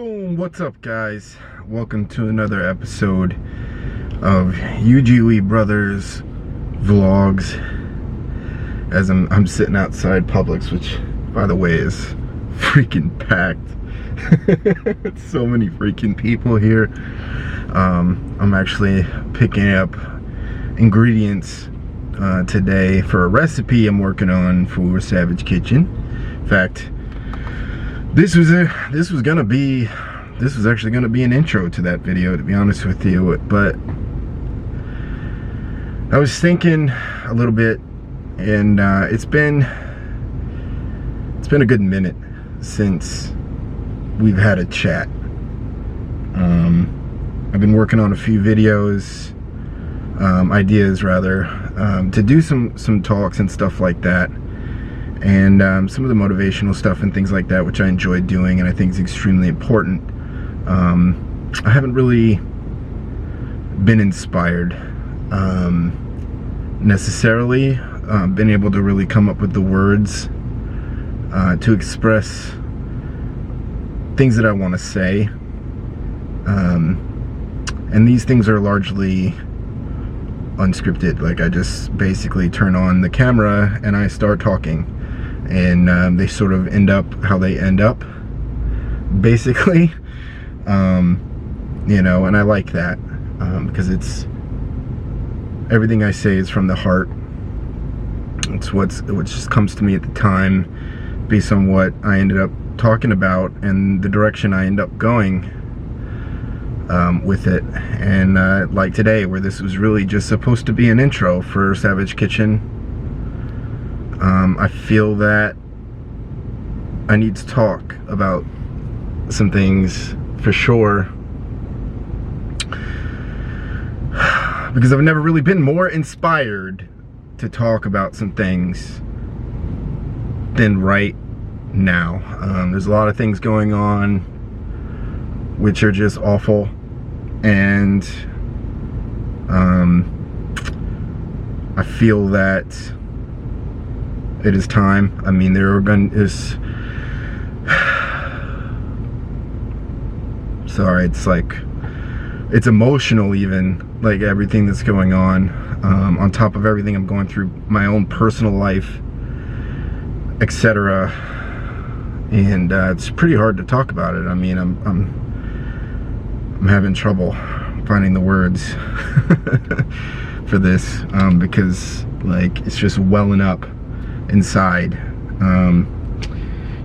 Boom! What's up, guys? Welcome to another episode of UGUE Brothers Vlogs. As I'm sitting outside Publix, which, by the way, is freaking packed. So many freaking people here. I'm actually picking up ingredients today for a recipe I'm working on for Savage Kitchen. In fact, this was actually gonna be an intro to that video, to be honest with you, but I was thinking a little bit, and it's been a good minute since we've had a chat. I've been working on a few videos, ideas rather, to do some talks and stuff like that. And some of the motivational stuff and things like that, which I enjoy doing and I think is extremely important. I haven't really been inspired necessarily, been able to really come up with the words to express things that I want to say. And these things are largely unscripted. Like, I just basically turn on the camera and I start talking. And they sort of end up how they end up, basically. You know, and I like that, because it's everything I say is from the heart. It's what just comes to me at the time, based on what I ended up talking about and the direction I end up going with it. And like today, where this was really just supposed to be an intro for Savage Kitchen, I feel that I need to talk about some things for sure, because I've never really been more inspired to talk about some things than right now. There's a lot of things going on which are just awful, and I feel that it is time. I mean, sorry, it's like, it's emotional even, like everything that's going on top of everything I'm going through, my own personal life, etc. And it's pretty hard to talk about it. I mean, I'm having trouble finding the words for this, because like, it's just welling up inside.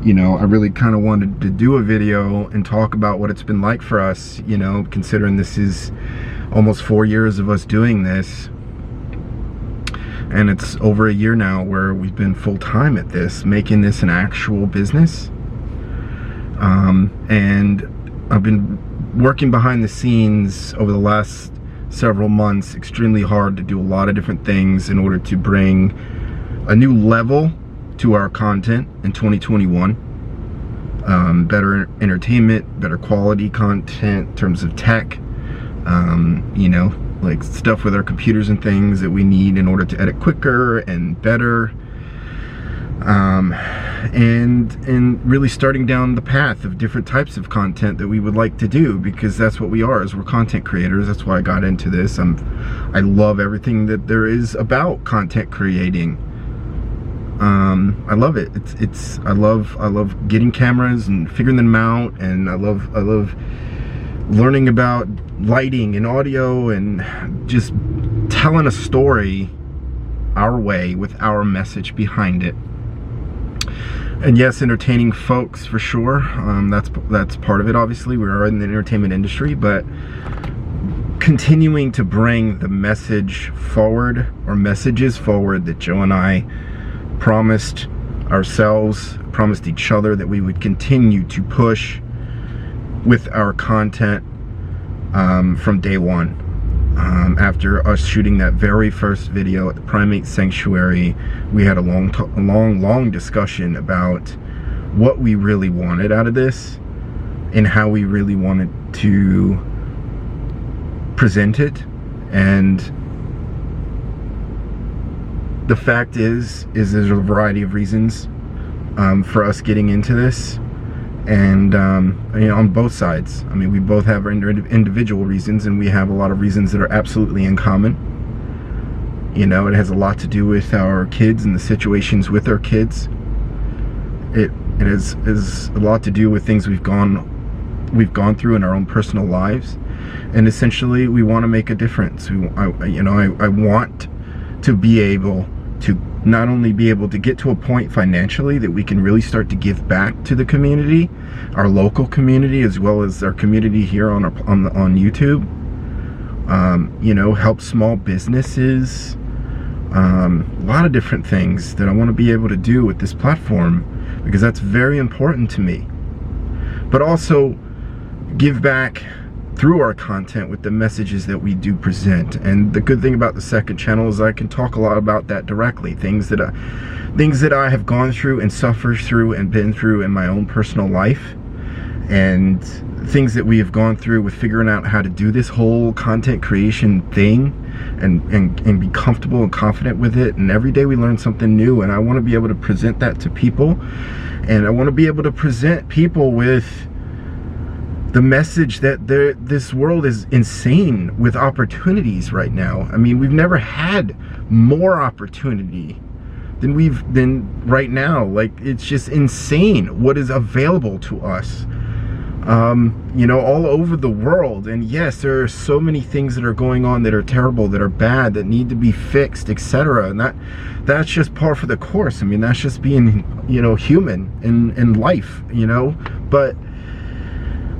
You know, I really kind of wanted to do a video and talk about what it's been like for us, you know, considering this is almost 4 years of us doing this, and it's over a year now where we've been full-time at this, making this an actual business. And I've been working behind the scenes over the last several months extremely hard to do a lot of different things in order to bring a new level to our content in 2021. Better entertainment, better quality content in terms of tech, you know, like stuff with our computers and things that we need in order to edit quicker and better, and really starting down the path of different types of content that we would like to do, because that's what we are, as we're content creators. That's why I got into this. I love everything that there is about content creating. I love it. I love getting cameras and figuring them out, and I love learning about lighting and audio and just telling a story our way with our message behind it. And yes, entertaining folks for sure. That's part of it. Obviously, we are in the entertainment industry, but continuing to bring the message forward, or messages forward, that Joe and I promised ourselves, promised each other, that we would continue to push with our content from day one. After us shooting that very first video at the Primate Sanctuary, we had a long discussion about what we really wanted out of this and how we really wanted to present it. And the fact is there's a variety of reasons for us getting into this, And you know, on both sides. I mean, we both have our individual reasons, and we have a lot of reasons that are absolutely in common. You know, it has a lot to do with our kids and the situations with our kids. It is a lot to do with things we've gone through in our own personal lives, and essentially we want to make a difference. I want to be able to not only be able to get to a point financially that we can really start to give back to the community, our local community, as well as our community here on YouTube. You know, help small businesses, a lot of different things that I want to be able to do with this platform, because that's very important to me. But also give back through our content with the messages that we do present. And the good thing about the second channel is I can talk a lot about that directly, things that I have gone through and suffered through and been through in my own personal life, and things that we have gone through with figuring out how to do this whole content creation thing, and be comfortable and confident with it. And every day we learn something new, and I want to be able to present that to people, and I want to be able to present people with the message that this world is insane with opportunities right now. I mean, we've never had more opportunity than right now. Like, it's just insane what is available to us, you know, all over the world. And yes, there are so many things that are going on that are terrible, that are bad, that need to be fixed, etc. And that's just par for the course. I mean, that's just being, you know, human in life, you know. But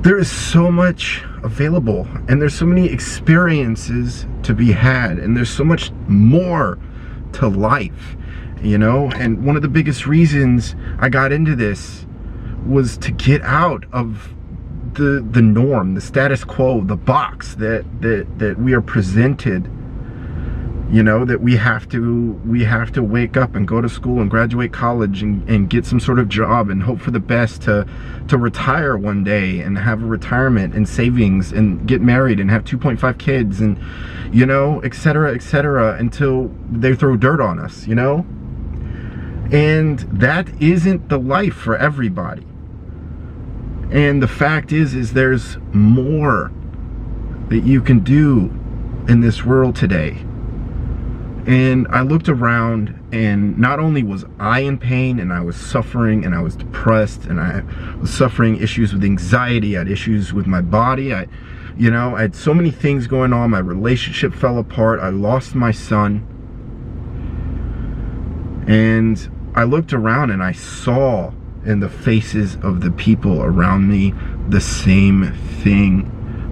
there is so much available, and there's so many experiences to be had, and there's so much more to life, you know. And one of the biggest reasons I got into this was to get out of the norm, the status quo, the box that we are presented. You know, that we have to wake up and go to school and graduate college and get some sort of job and hope for the best to retire one day and have a retirement and savings and get married and have 2.5 kids and, you know, etc., until they throw dirt on us, you know. And that isn't the life for everybody. And the fact is there's more that you can do in this world today. And I looked around, and not only was I in pain, and I was suffering, and I was depressed, and I was suffering issues with anxiety, I had issues with my body, I had so many things going on. My relationship fell apart, I lost my son. And I looked around and I saw in the faces of the people around me the same thing.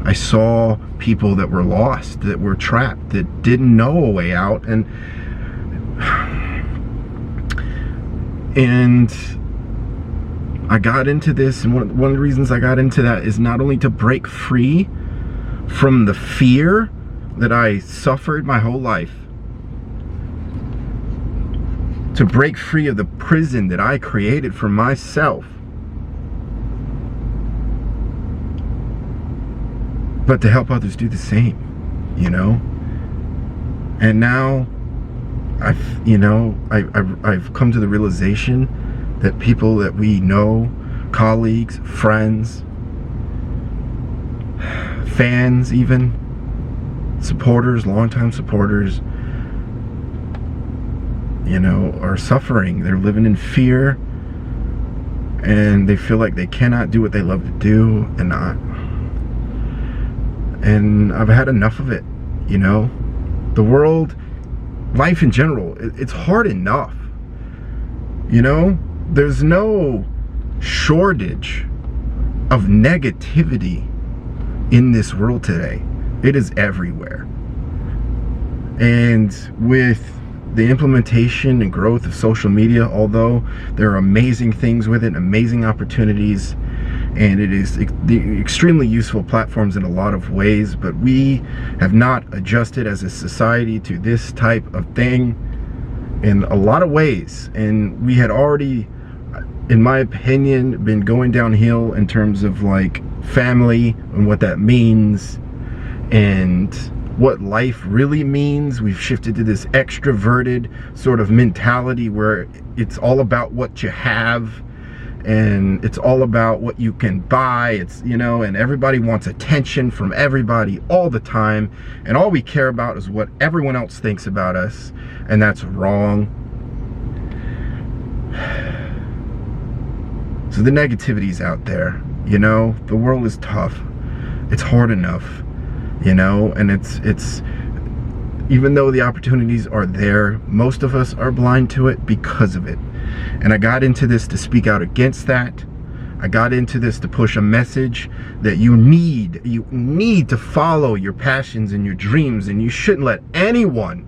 I saw people that were lost, that were trapped, that didn't know a way out, and I got into this, and one of the reasons I got into that is not only to break free from the fear that I suffered my whole life, to break free of the prison that I created for myself, but to help others do the same, you know. And now I've come to the realization that people that we know, colleagues, friends, fans, even supporters, longtime supporters, you know, are suffering. They're living in fear, and they feel like they cannot do what they love to do, and I've had enough of it, you know. The world, life in general, it's hard enough, you know. There's no shortage of negativity in this world today. It is everywhere. And with the implementation and growth of social media, although there are amazing things with it, amazing opportunities, and it is extremely useful platforms in a lot of ways, but we have not adjusted as a society to this type of thing in a lot of ways. And we had already, in my opinion, been going downhill in terms of like family and what that means and what life really means. We've shifted to this extroverted sort of mentality where it's all about what you have and it's all about what you can buy. It's, you know, and everybody wants attention from everybody all the time, and all we care about is what everyone else thinks about us, and that's wrong. So the negativity's out there, you know. The world is tough. It's hard enough, you know, and it's even though the opportunities are there, most of us are blind to it because of it. And I got into this to speak out against that. I got into this to push a message that you need to follow your passions and your dreams, and you shouldn't let anyone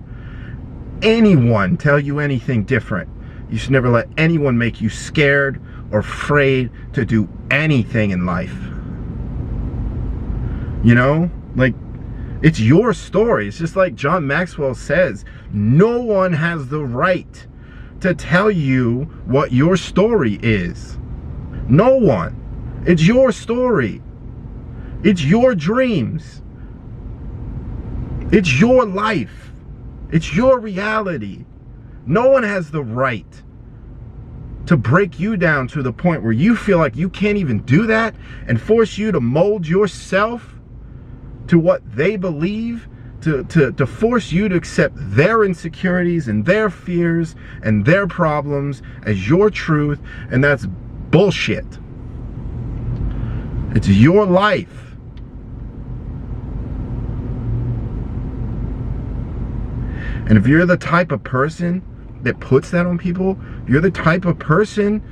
tell you anything different. You should never let anyone make you scared or afraid to do anything in life. You know, like, it's your story. It's just like John Maxwell says, no one has the right to tell you what your story is. No one. It's your story. It's your dreams. It's your life. It's your reality. No one has the right to break you down to the point where you feel like you can't even do that, and force you to mold yourself to what they believe, to force you to accept their insecurities and their fears and their problems as your truth. And that's bullshit. It's your life. And if you're the type of person that puts that on people, you're the type of person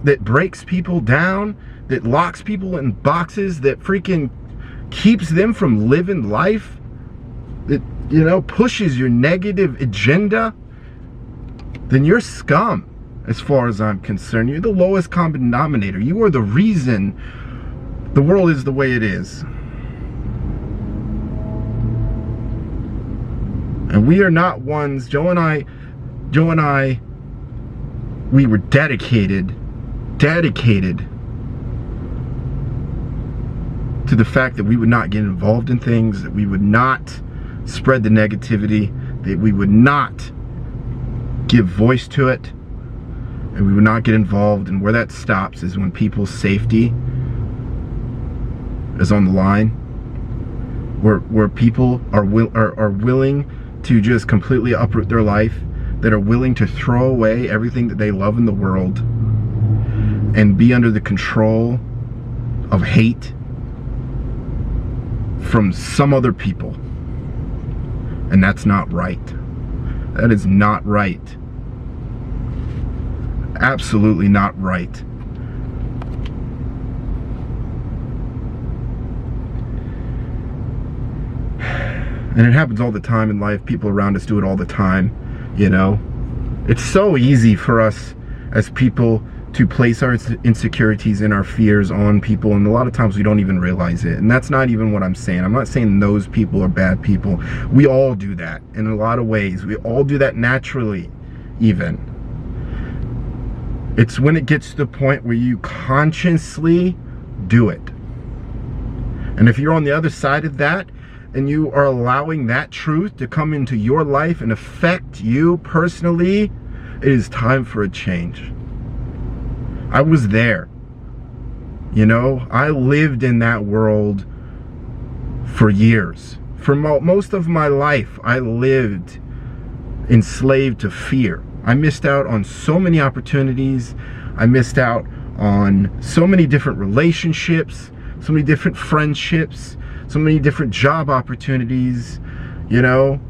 that breaks people down, that locks people in boxes, that freaking keeps them from living life, that, you know, pushes your negative agenda, then you're scum as far as I'm concerned. You're the lowest common denominator. You are the reason the world is the way it is. And we are not ones, Joe and I, we were dedicated to the fact that we would not get involved in things, that we would not spread the negativity, that we would not give voice to it, and we would not get involved. And where that stops is when people's safety is on the line, where people are willing to just completely uproot their life, that are willing to throw away everything that they love in the world and be under the control of hate from some other people. And that's not right. That is not right. Absolutely not right. And it happens all the time in life. People around us do it all the time, you know. It's so easy for us as people to place our insecurities and our fears on people, and a lot of times we don't even realize it. And that's not even what I'm saying. I'm not saying those people are bad people. We all do that in a lot of ways. We all do that naturally, even. It's when it gets to the point where you consciously do it. And if you're on the other side of that, and you are allowing that truth to come into your life and affect you personally, it is time for a change. I was there. You know, I lived in that world for years. For most of my life, I lived enslaved to fear. I missed out on so many opportunities. I missed out on so many different relationships, so many different friendships, so many different job opportunities, you know,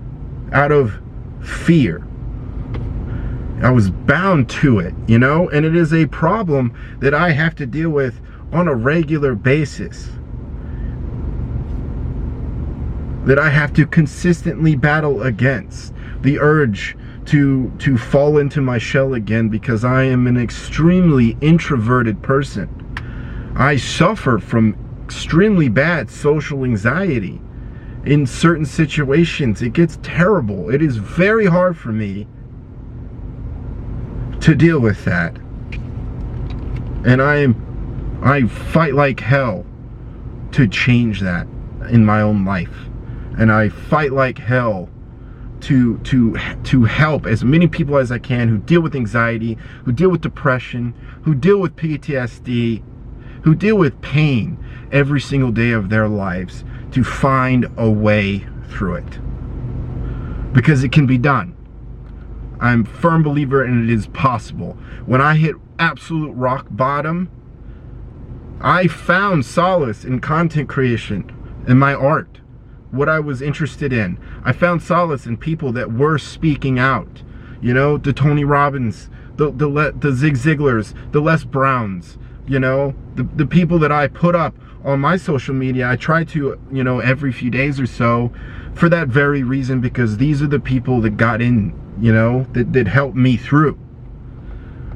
out of fear. I was bound to it, you know, and it is a problem that I have to deal with on a regular basis, that I have to consistently battle against. The urge to fall into my shell again, because I am an extremely introverted person. I suffer from extremely bad social anxiety. In certain situations, it gets terrible. It is very hard for me to deal with that. And I fight like hell to change that in my own life. And I fight like hell to help as many people as I can who deal with anxiety, who deal with depression, who deal with PTSD, who deal with pain every single day of their lives, to find a way through it. Because it can be done. I'm a firm believer and it is possible. When I hit absolute rock bottom, I found solace in content creation, in my art, what I was interested in. I found solace in people that were speaking out. You know, the Tony Robbins, the Zig Ziglars, the Les Browns, you know, the people that I put up on my social media. I try to, you know, every few days or so, for that very reason, because these are the people that got in, you know, that helped me through.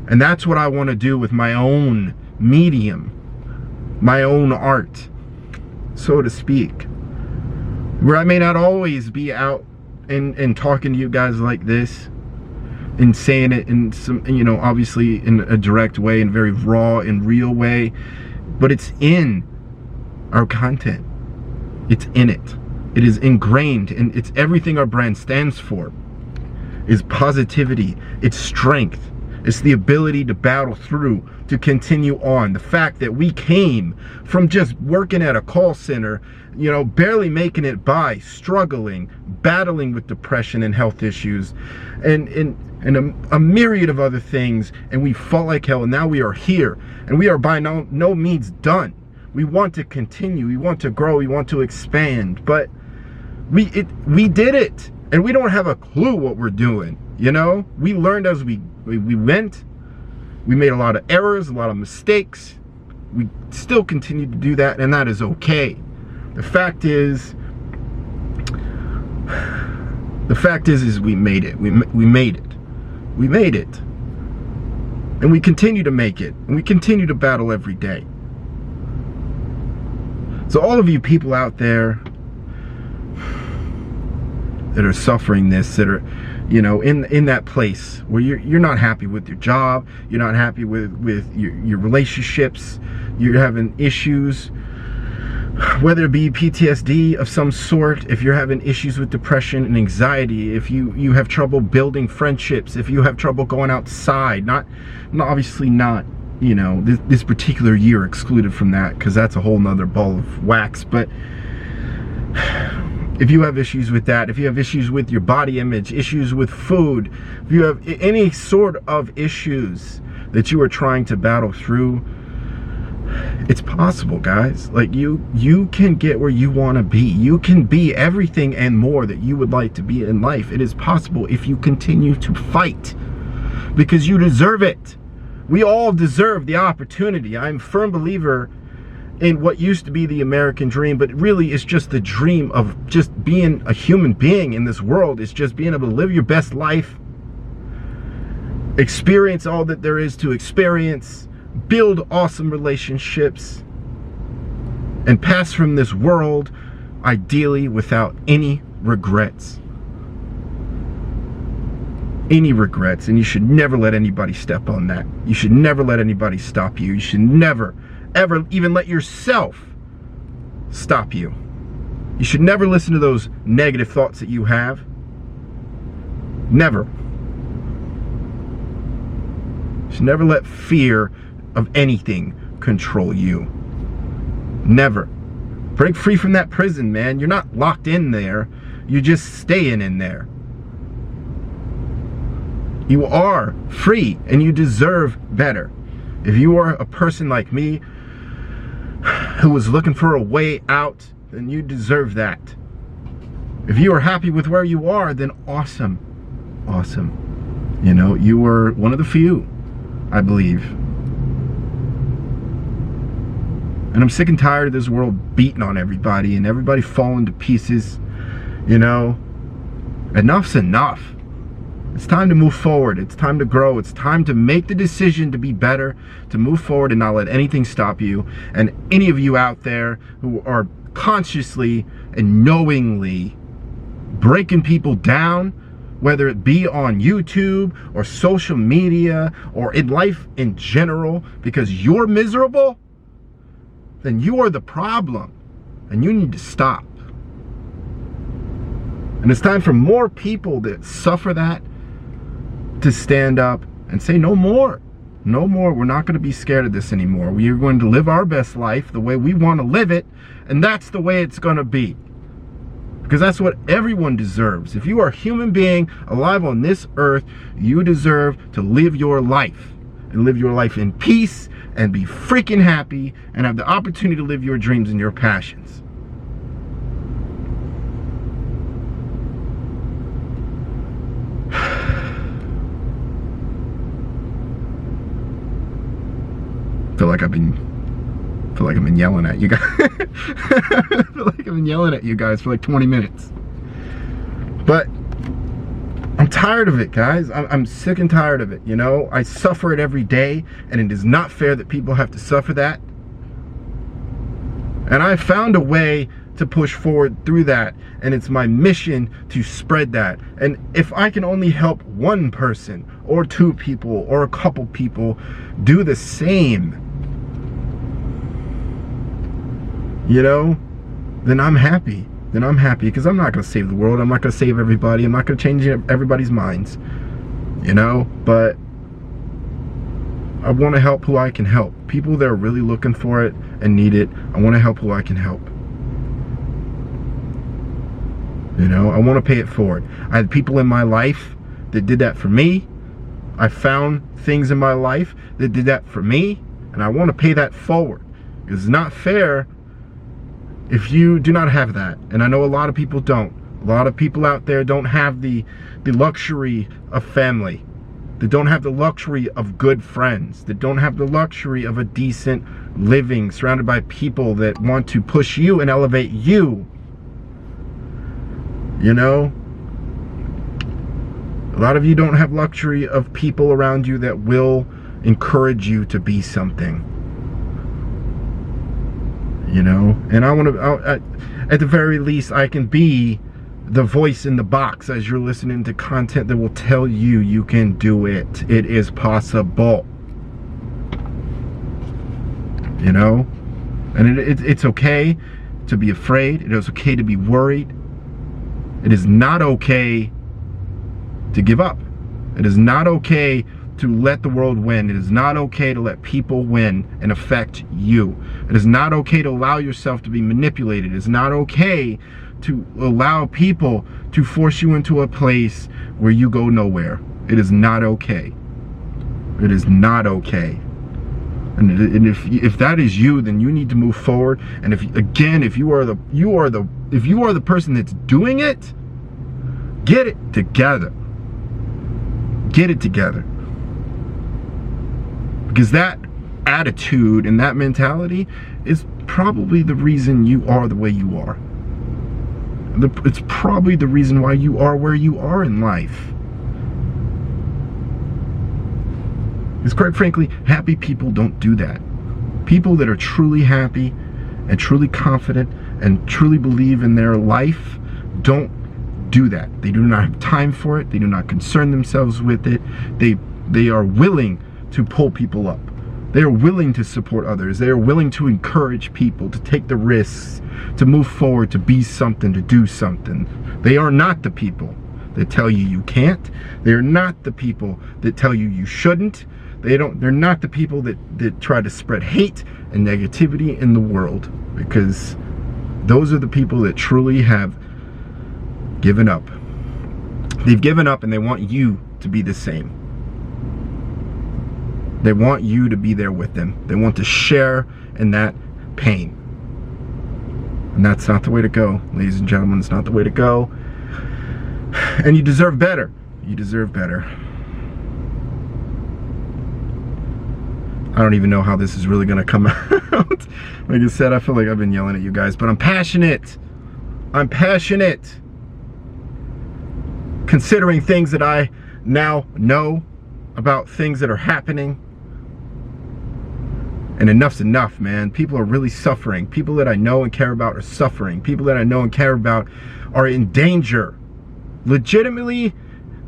And that's what I want to do with my own medium, my own art, so to speak. Where I may not always be out and talking to you guys like this and saying it in some, you know, obviously in a direct way and very raw and real way, but it's in our content. It's in it. It is ingrained, and it's everything our brand stands for. Is positivity, it's strength, it's the ability to battle through, to continue on. The fact that we came from just working at a call center, you know, barely making it by, struggling, battling with depression and health issues, and a myriad of other things, and we fought like hell, and now we are here, and we are by no means done. We want to continue, we want to grow, we want to expand, but we did it, and we don't have a clue what we're doing. You know, we learned as we went. We made a lot of errors, a lot of mistakes. We still continue to do that, and that is okay. The fact is we made it. We made it. We made it. And we continue to make it. And we continue to battle every day. So all of you people out there that are suffering this, that are, you know, in that place where you're not happy with your job, you're not happy with your relationships, you're having issues, whether it be PTSD of some sort, if you're having issues with depression and anxiety, if you have trouble building friendships, if you have trouble going outside, obviously not, you know, this particular year excluded from that, because that's a whole nother ball of wax, but if you have issues with that, if you have issues with your body image, issues with food, if you have any sort of issues that you are trying to battle through, it's possible, guys. Like, you can get where you want to be. You can be everything and more that you would like to be in life. It is possible if you continue to fight, because you deserve it. We all deserve the opportunity. I'm a firm believer in what used to be the American dream, but really it's just the dream of just being a human being in this world. It's just being able to live your best life, experience all that there is to experience, build awesome relationships, and pass from this world ideally without any regrets. Any regrets. And you should never let anybody step on that. You should never let anybody stop you. You should never ever even let yourself stop you. You should never listen to those negative thoughts that you have. Never. You should never let fear of anything control you. Never. Break free from that prison, man. You're not locked in there. You're just staying in there. You are free and you deserve better. If you are a person like me who was looking for a way out, then you deserve that. If you are happy with where you are, then awesome. Awesome. You know, you were one of the few, I believe. And I'm sick and tired of this world beating on everybody and everybody falling to pieces. You know, enough's enough. It's time to move forward. It's time to grow. It's time to make the decision to be better, to move forward and not let anything stop you. And any of you out there who are consciously and knowingly breaking people down, whether it be on YouTube or social media or in life in general, because you're miserable, then you are the problem and you need to stop. And it's time for more people that suffer that to stand up and say no more. No more. We're not going to be scared of this anymore. We are going to live our best life the way we want to live it, and that's the way it's going to be. Because that's what everyone deserves. If you are a human being alive on this earth, you deserve to live your life. And live your life in peace and be freaking happy and have the opportunity to live your dreams and your passions. I feel like I've been yelling at you guys. I feel like I've been yelling at you guys for like 20 minutes. But I'm tired of it, guys. I'm sick and tired of it, you know? I suffer it every day, and it is not fair that people have to suffer that. And I found a way to push forward through that, and it's my mission to spread that. And if I can only help one person, or two people, or a couple people do the same, you know, then I'm happy. Then I'm happy, because I'm not going to save the world. I'm not going to save everybody. I'm not going to change everybody's minds, you know, but I want to help who I can help. People that are really looking for it and need it, I want to help who I can help. You know, I want to pay it forward. I had people in my life that did that for me. I found things in my life that did that for me, and I want to pay that forward. It's not fair if you do not have that, and I know a lot of people don't. A lot of people out there don't have the luxury of family. They don't have the luxury of good friends. They don't have the luxury of a decent living surrounded by people that want to push you and elevate you. You know? A lot of you don't have luxury of people around you that will encourage you to be something. You know, and I want to, at the very least, I can be the voice in the box as you're listening to content that will tell you you can do it. It is possible. You know, and it's okay to be afraid. It is okay to be worried. It is not okay to give up. It is not okay to let the world win. It is not okay to let people win and affect you. It is not okay to allow yourself to be manipulated. It is not okay to allow people to force you into a place where you go nowhere. It is not okay. It is not okay. And if that is you, then you need to move forward. And if you are the person that's doing it, get it together. Get it together. Because that attitude and that mentality is probably the reason you are the way you are. It's probably the reason why you are where you are in life. Because quite frankly, happy people don't do that. People that are truly happy and truly confident and truly believe in their life don't do that. They do not have time for it. They do not concern themselves with it. They are willing to pull people up. They are willing to support others. They are willing to encourage people to take the risks, to move forward, to be something, to do something. They are not the people that tell you you can't. They are not the people that tell you you shouldn't. They're not the people that try to spread hate and negativity in the world, because those are the people that truly have given up. They've given up, and they want you to be the same. They want you to be there with them. They want to share in that pain. And that's not the way to go, ladies and gentlemen. It's not the way to go. And you deserve better. You deserve better. I don't even know how this is really going to come out. Like I said, I feel like I've been yelling at you guys, but I'm passionate. I'm passionate. Considering things that I now know about things that are happening. And enough's enough, man. People are really suffering. People that I know and care about are suffering. People that I know and care about are in danger. Legitimately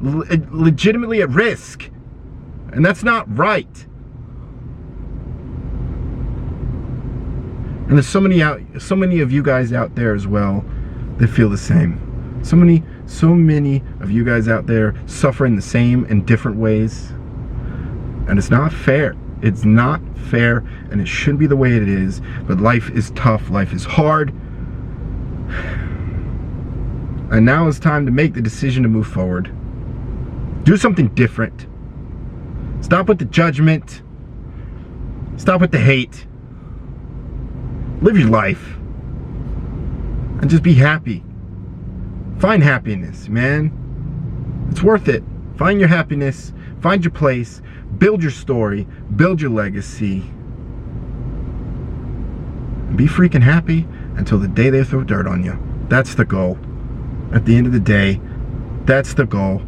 at risk. And that's not right. And there's so many of you guys out there as well that feel the same. So So many of you guys out there suffering the same in different ways. And it's not fair. It's not fair, and it shouldn't be the way it is. But life is tough. Life is hard. And now it's time to make the decision to move forward. Do something different. Stop with the judgment. Stop with the hate. Live your life. And just be happy. Find happiness, man. It's worth it. Find your happiness. Find your place. Build your story. Build your legacy. And be freaking happy until the day they throw dirt on you. That's the goal. At the end of the day, that's the goal.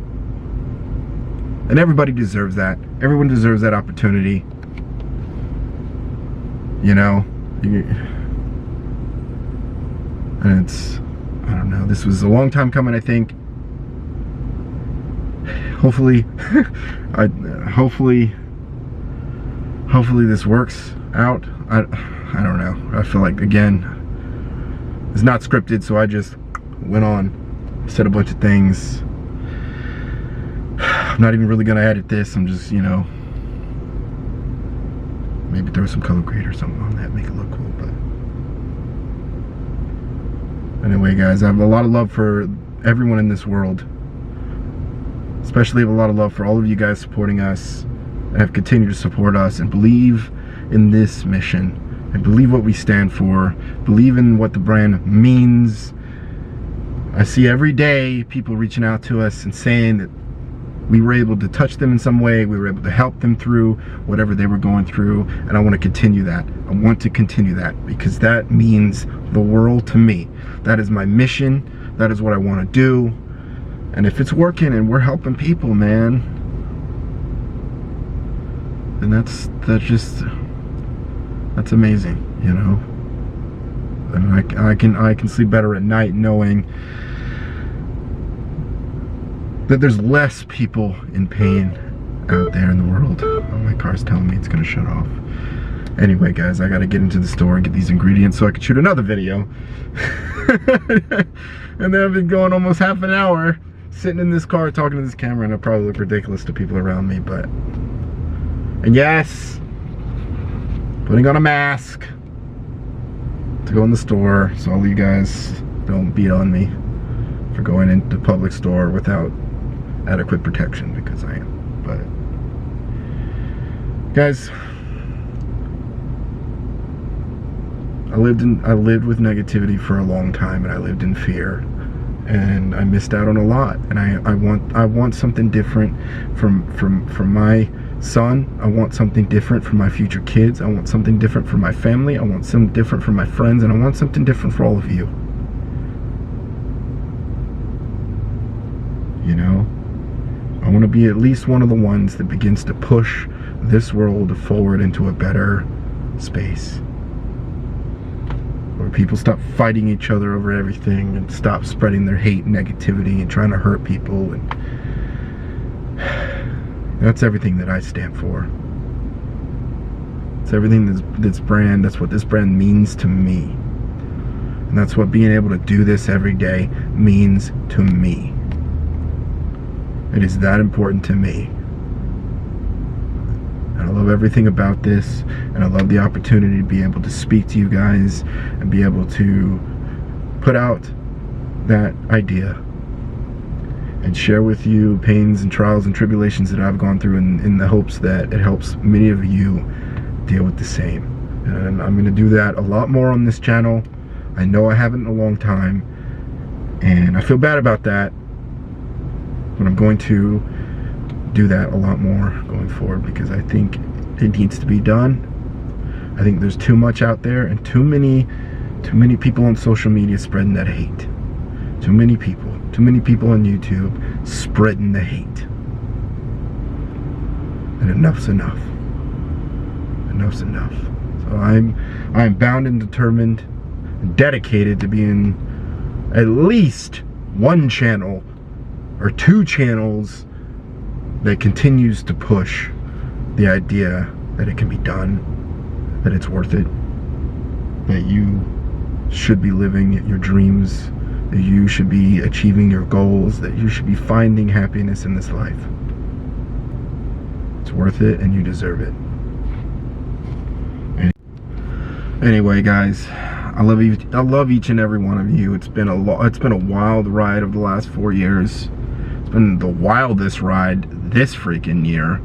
And everybody deserves that. Everyone deserves that opportunity. You know? And it's, I don't know, this was a long time coming, I think. Hopefully, hopefully this works out. I don't know. I feel like, again, it's not scripted, so I just went on, said a bunch of things. I'm not even really gonna edit this. I'm just, you know, maybe throw some color grade or something on that, make it look cool. But anyway, guys, I have a lot of love for everyone in this world. Especially have a lot of love for all of you guys supporting us and have continued to support us and believe in this mission and believe what we stand for, believe in what the brand means. I see every day people reaching out to us and saying that we were able to touch them in some way, we were able to help them through whatever they were going through, and I want to continue that. I want to continue that because that means the world to me. That is my mission. That is what I want to do. And if it's working and we're helping people, man, then that's amazing, you know. And I can sleep better at night knowing that there's less people in pain out there in the world. Oh, my car's telling me it's gonna shut off. Anyway, guys, I gotta get into the store and get these ingredients so I can shoot another video. And then I've been going almost half an hour sitting in this car talking to this camera, and I probably look ridiculous to people around me, but, and yes, putting on a mask to go in the store, so all you guys don't beat on me for going into the public store without adequate protection, because I am. But guys, I lived with negativity for a long time, and I lived in fear, and I missed out on a lot. And I want something different from my son. I want something different for my future kids. I want something different for my family. I want something different for my friends, and I want something different for all of you. You know, I want to be at least one of the ones that begins to push this world forward into a better space, where people stop fighting each other over everything and stop spreading their hate and negativity and trying to hurt people. And that's everything that I stand for. It's everything that's what this brand means to me. And that's what being able to do this every day means to me. It is that important to me. And I love everything about this, and I love the opportunity to be able to speak to you guys and be able to put out that idea and share with you pains and trials and tribulations that I've gone through in the hopes that it helps many of you deal with the same. And I'm going to do that a lot more on this channel. I know I haven't in a long time, and I feel bad about that, but I'm going to do that a lot more going forward because I think it needs to be done. I think there's too much out there, and too many people on social media spreading that hate. Too many people on YouTube spreading the hate. And enough's enough. Enough's enough. So I'm bound and determined and dedicated to being at least one channel or two channels that continues to push the idea that it can be done, that it's worth it, that you should be living your dreams that you should be achieving your goals, that you should be finding happiness in this life. It's worth it, and you deserve it. Anyway, guys, I love each and every one of you. It's been a wild ride of the last 4 years. It's been the wildest ride this freaking year.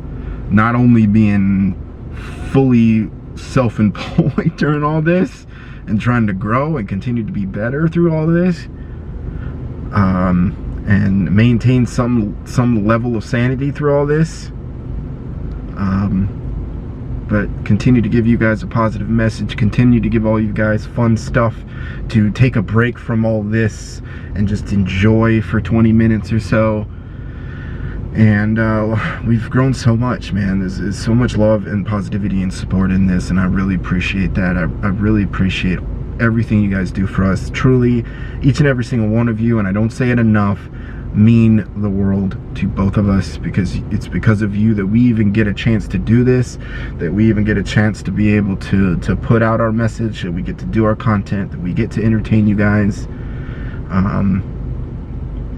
Not only being fully self-employed during all this and trying to grow and continue to be better through all this, and maintain some level of sanity through all this, but continue to give you guys a positive message, continue to give all you guys fun stuff to take a break from all this and just enjoy for 20 minutes or so. And we've grown so much, man. There's so much love and positivity and support in this, and I really appreciate that. I really appreciate everything you guys do for us. Truly, each and every single one of you, and I don't say it enough, mean the world to both of us, because it's because of you that we even get a chance to do this, that we even get a chance to be able to put out our message, that we get to do our content, that we get to entertain you guys.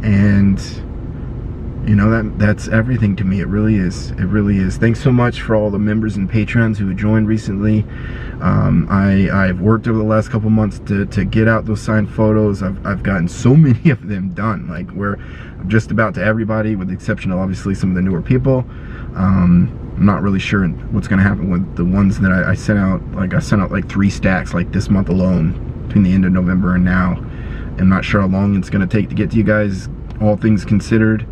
And you know, that's everything to me. It really is. It really is. Thanks so much for all the members and patrons who joined recently. I've worked over the last couple months to get out those signed photos. I've gotten so many of them done. Like, we're just about to everybody, with the exception of obviously some of the newer people. I'm not really sure what's going to happen with the ones that I sent out. Like, I sent out like 3 stacks like this month alone, between the end of November and now. I'm not sure how long it's going to take to get to you guys, all things considered.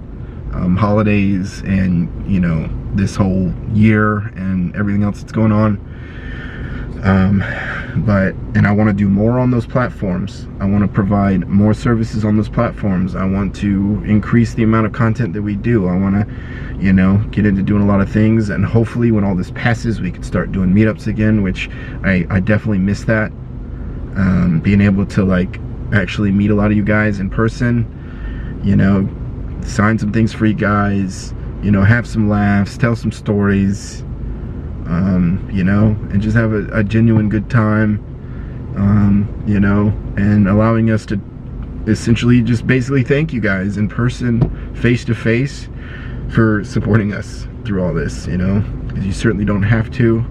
Holidays and, you know, this whole year and everything else that's going on. And I want to do more on those platforms. I want to provide more services on those platforms. I want to increase the amount of content that we do. I want to, you know, get into doing a lot of things, and hopefully when all this passes, we can start doing meetups again, which I definitely miss that. Being able to, like, actually meet a lot of you guys in person, you know, sign some things for you guys, you know, have some laughs, tell some stories, you know, and just have a genuine good time, you know, and allowing us to essentially just basically thank you guys in person, face to face, for supporting us through all this, you know, because you certainly don't have to.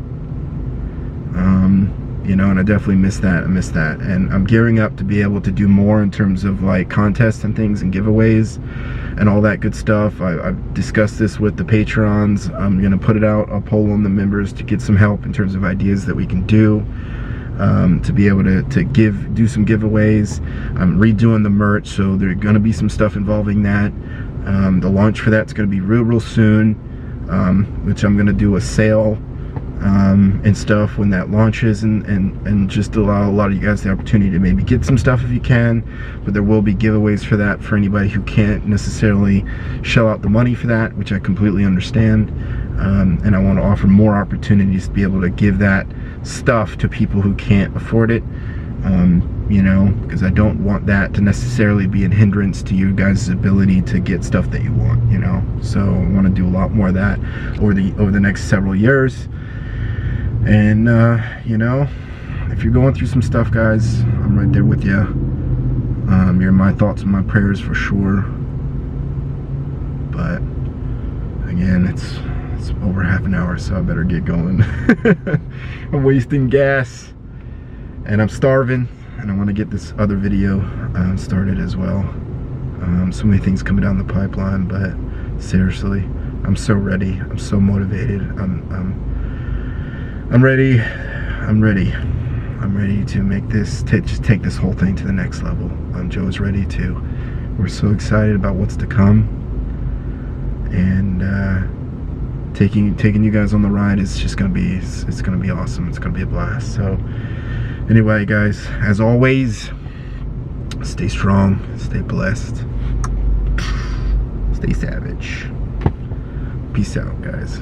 You know, and I definitely miss that. I miss that. And I'm gearing up to be able to do more in terms of like contests and things and giveaways and all that good stuff. I've discussed this with the patrons. I'm gonna put it out, a poll on the members to get some help in terms of ideas that we can do, to be able to do some giveaways. I'm redoing the merch, so there's gonna be some stuff involving that. The launch for that's gonna be real soon, which I'm gonna do a sale and stuff when that launches, and just allow a lot of you guys the opportunity to maybe get some stuff if you can. But there will be giveaways for that for anybody who can't necessarily shell out the money for that, which I completely understand. And I want to offer more opportunities to be able to give that stuff to people who can't afford it, you know, because I don't want that to necessarily be a hindrance to you guys' ability to get stuff that you want, you know. So I want to do a lot more of that over the next several years. And you know, if you're going through some stuff, guys, I'm right there with you. You're in my thoughts and my prayers for sure. But again, it's over half an hour, so I better get going. I'm wasting gas, and I'm starving, and I want to get this other video started as well. So many things coming down the pipeline, but seriously, I'm so ready. I'm so motivated. I'm ready. I'm ready to make this, just take this whole thing to the next level. Joe's ready too. We're so excited about what's to come, and taking you guys on the ride is just gonna be, it's gonna be awesome. It's gonna be a blast. So anyway, guys, as always, stay strong, stay blessed, stay savage. Peace out, guys.